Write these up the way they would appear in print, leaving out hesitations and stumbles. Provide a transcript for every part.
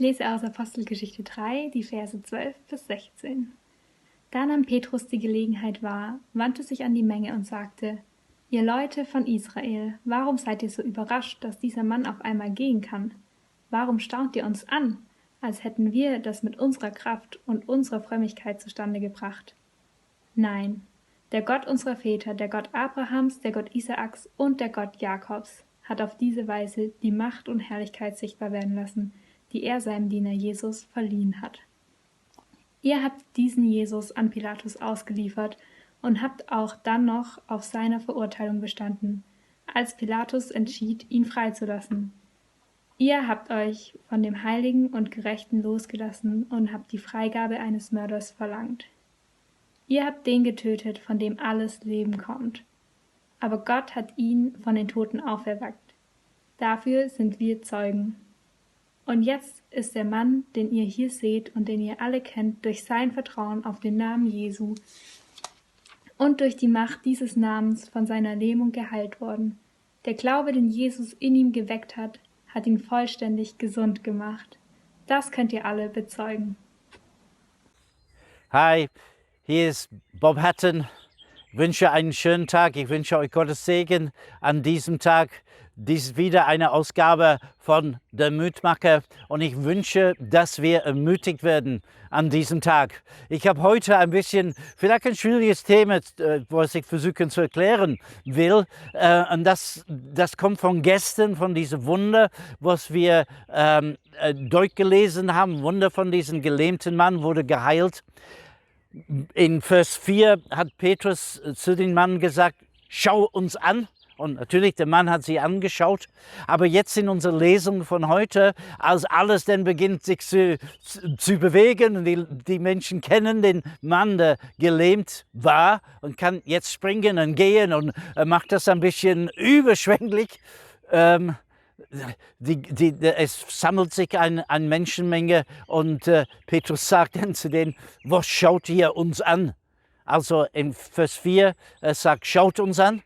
lese aus Apostelgeschichte 3, die Verse 12 bis 16. Da nahm Petrus die Gelegenheit wahr, wandte sich an die Menge und sagte: Ihr Leute von Israel, warum seid ihr so überrascht, dass dieser Mann auf einmal gehen kann? Warum staunt ihr uns an, als hätten wir das mit unserer Kraft und unserer Frömmigkeit zustande gebracht? Nein, der Gott unserer Väter, der Gott Abrahams, der Gott Isaaks und der Gott Jakobs hat auf diese Weise die Macht und Herrlichkeit sichtbar werden lassen, die er seinem Diener Jesus verliehen hat. Ihr habt diesen Jesus an Pilatus ausgeliefert und habt auch dann noch auf seiner Verurteilung bestanden, als Pilatus entschied, ihn freizulassen. Ihr habt euch von dem Heiligen und Gerechten losgelassen und habt die Freigabe eines Mörders verlangt. Ihr habt den getötet, von dem alles Leben kommt. Aber Gott hat ihn von den Toten auferweckt. Dafür sind wir Zeugen. Und jetzt ist der Mann, den ihr hier seht und den ihr alle kennt, durch sein Vertrauen auf den Namen Jesu und durch die Macht dieses Namens von seiner Lähmung geheilt worden. Der Glaube, den Jesus in ihm geweckt hat, hat ihn vollständig gesund gemacht. Das könnt ihr alle bezeugen. Hi, hier ist Bob Hatton. Ich wünsche einen schönen Tag. Ich wünsche euch Gottes Segen an diesem Tag. Dies ist wieder eine Ausgabe von der Mutmacher und ich wünsche, dass wir ermutigt werden an diesem Tag. Ich habe heute ein bisschen, vielleicht ein schwieriges Thema, was ich versuchen zu erklären will. Und das kommt von gestern, von diesem Wunder, was wir durchgelesen haben. Wunder von diesem gelähmten Mann wurde geheilt. In Vers 4 hat Petrus zu dem Mann gesagt: Schau uns an. Und natürlich, der Mann hat sie angeschaut. Aber jetzt in unserer Lesung von heute, als alles dann beginnt sich zu bewegen und die Menschen kennen den Mann, der gelähmt war und kann jetzt springen und gehen und macht das ein bisschen überschwänglich. Es sammelt sich eine Menschenmenge und Petrus sagt dann zu denen: Was schaut ihr uns an? Also in Vers 4 sagt: Schaut uns an.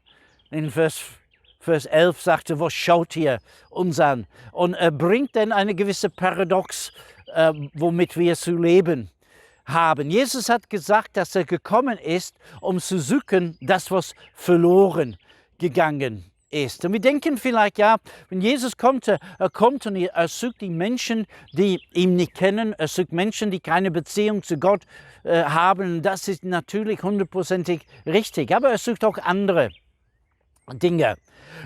In Vers 11 sagte: Was schaut ihr uns an? Und er bringt dann eine gewisse Paradox, womit wir zu leben haben. Jesus hat gesagt, dass er gekommen ist, um zu suchen, das, was verloren gegangen ist. Und wir denken vielleicht, ja, wenn Jesus kommt, er kommt und er sucht die Menschen, die ihn nicht kennen. Er sucht Menschen, die keine Beziehung zu Gott haben. Das ist natürlich 100%ig richtig. Aber er sucht auch andere Dinge.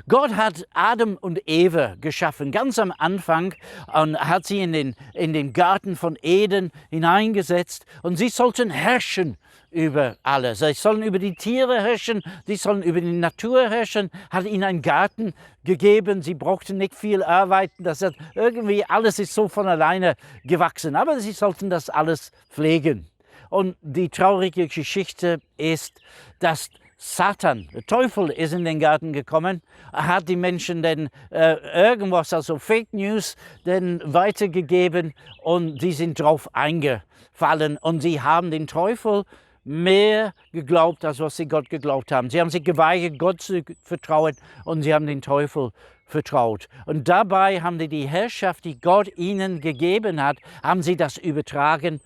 Gott hat Adam und Eva geschaffen, ganz am Anfang, und hat sie in den Garten von Eden hineingesetzt und sie sollten herrschen über alles. Sie sollen über die Tiere herrschen, sie sollen über die Natur herrschen, hat ihnen einen Garten gegeben, sie brauchten nicht viel arbeiten, das hat irgendwie alles ist so von alleine gewachsen, aber sie sollten das alles pflegen. Und die traurige Geschichte ist, dass Satan, der Teufel, ist in den Garten gekommen, hat die Menschen dann irgendwas, also Fake News, dann weitergegeben und die sind drauf eingefallen und sie haben den Teufel mehr geglaubt, als was sie Gott geglaubt haben. Sie haben sich geweigert, Gott zu vertrauen und sie haben den Teufel vertraut. Und dabei haben die Herrschaft, die Gott ihnen gegeben hat, haben sie das übertragen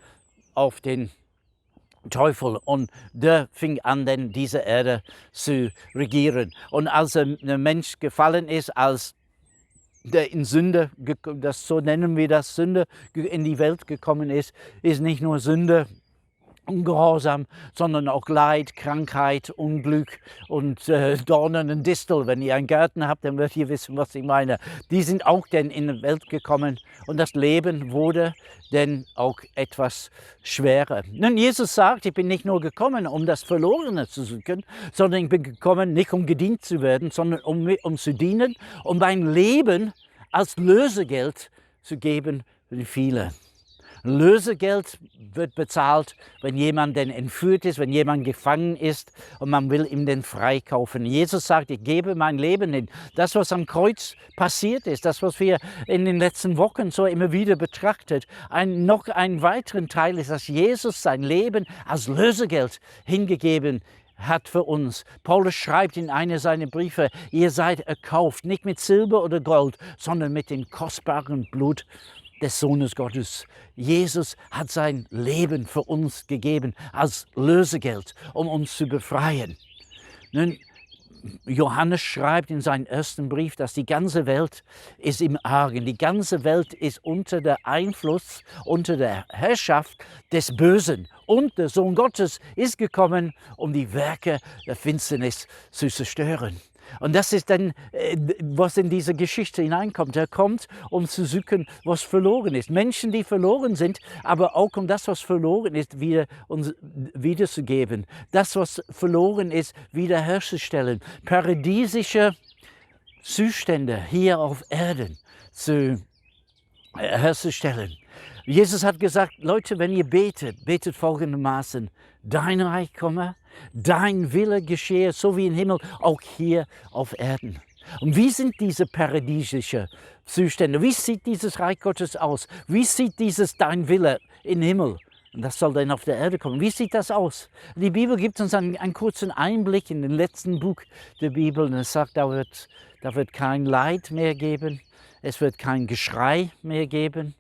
auf den Teufel, und der fing an, denn diese Erde zu regieren. Und als der Mensch gefallen ist, als der in Sünde, so nennen wir das, Sünde in die Welt gekommen ist nicht nur Sünde, Ungehorsam, sondern auch Leid, Krankheit, Unglück und Dornen und Distel. Wenn ihr einen Garten habt, dann werdet ihr wissen, was ich meine. Die sind auch dann in die Welt gekommen und das Leben wurde dann auch etwas schwerer. Nun, Jesus sagt, ich bin nicht nur gekommen, um das Verlorene zu suchen, sondern ich bin gekommen, nicht um gedient zu werden, sondern um zu dienen, um mein Leben als Lösegeld zu geben für die vielen. Lösegeld wird bezahlt, wenn jemand denn entführt ist, wenn jemand gefangen ist und man will ihm den freikaufen. Jesus sagt, ich gebe mein Leben hin. Das, was am Kreuz passiert ist, das, was wir in den letzten Wochen so immer wieder betrachtet, noch ein weiterer Teil ist, dass Jesus sein Leben als Lösegeld hingegeben hat für uns. Paulus schreibt in einer seiner Briefe: Ihr seid erkauft, nicht mit Silber oder Gold, sondern mit dem kostbaren Blut des Sohnes Gottes. Jesus hat sein Leben für uns gegeben als Lösegeld, um uns zu befreien. Nun, Johannes schreibt in seinem ersten Brief, dass die ganze Welt ist im Argen. Die ganze Welt ist unter der Einfluss, unter der Herrschaft des Bösen. Und der Sohn Gottes ist gekommen, um die Werke der Finsternis zu zerstören. Und das ist dann, was in diese Geschichte hineinkommt. Er kommt, um zu suchen, was verloren ist. Menschen, die verloren sind, aber auch um das, was verloren ist, wieder uns wiederzugeben. Das, was verloren ist, wiederherzustellen. Paradiesische Zustände hier auf Erden herzustellen. Jesus hat gesagt, Leute, wenn ihr betet, betet folgendermaßen: Dein Reich komme, dein Wille geschehe, so wie im Himmel, auch hier auf Erden. Und wie sind diese paradiesischen Zustände? Wie sieht dieses Reich Gottes aus? Wie sieht dieses dein Wille im Himmel? Und das soll dann auf der Erde kommen. Wie sieht das aus? Die Bibel gibt uns einen kurzen Einblick in den letzten Buch der Bibel. Und es sagt, da wird kein Leid mehr geben. Es wird kein Geschrei mehr geben.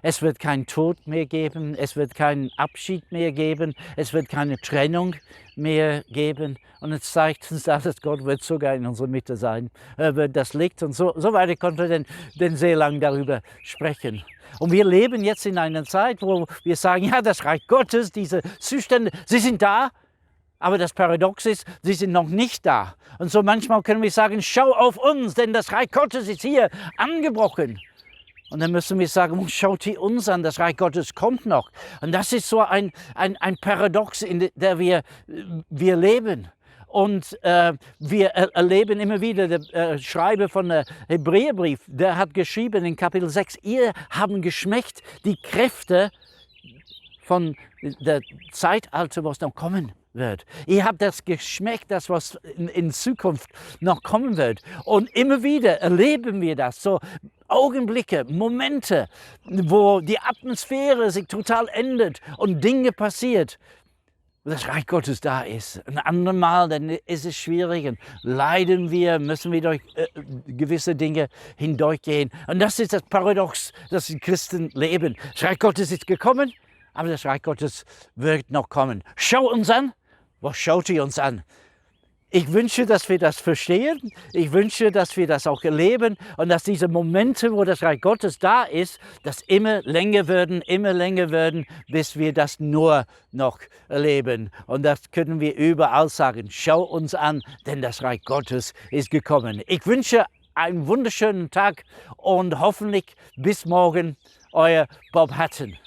Es wird keinen Tod mehr geben, es wird keinen Abschied mehr geben, es wird keine Trennung mehr geben. Und es zeigt uns, dass Gott wird sogar in unserer Mitte sein. Er wird das Licht und so weiter, konnte denn sehr lange darüber sprechen. Und wir leben jetzt in einer Zeit, wo wir sagen, ja, das Reich Gottes, diese Zustände, sie sind da, aber das Paradox ist, sie sind noch nicht da. Und so manchmal können wir sagen, schau auf uns, denn das Reich Gottes ist hier angebrochen. Und dann müssen wir sagen, schaut ihr uns an, das Reich Gottes kommt noch. Und das ist so ein Paradox, in der wir leben. Und wir erleben immer wieder, der Schreiber von der Hebräerbrief, der hat geschrieben in Kapitel 6, ihr habt geschmeckt die Kräfte von der Zeitalter, was noch kommen wird. Ihr habt das geschmeckt, das was in Zukunft noch kommen wird. Und immer wieder erleben wir das, so Augenblicke, Momente, wo die Atmosphäre sich total ändert und Dinge passiert, wo das Reich Gottes da ist. Ein andermal, dann ist es schwierig und leiden wir, müssen wir durch gewisse Dinge hindurchgehen. Und das ist das Paradox, das die Christen leben. Das Reich Gottes ist gekommen, aber das Reich Gottes wird noch kommen. Schau uns an. Was schaut ihr uns an? Ich wünsche, dass wir das verstehen. Ich wünsche, dass wir das auch erleben und dass diese Momente, wo das Reich Gottes da ist, das immer länger werden, bis wir das nur noch erleben. Und das können wir überall sagen. Schau uns an, denn das Reich Gottes ist gekommen. Ich wünsche einen wunderschönen Tag und hoffentlich bis morgen, euer Bob Hatton.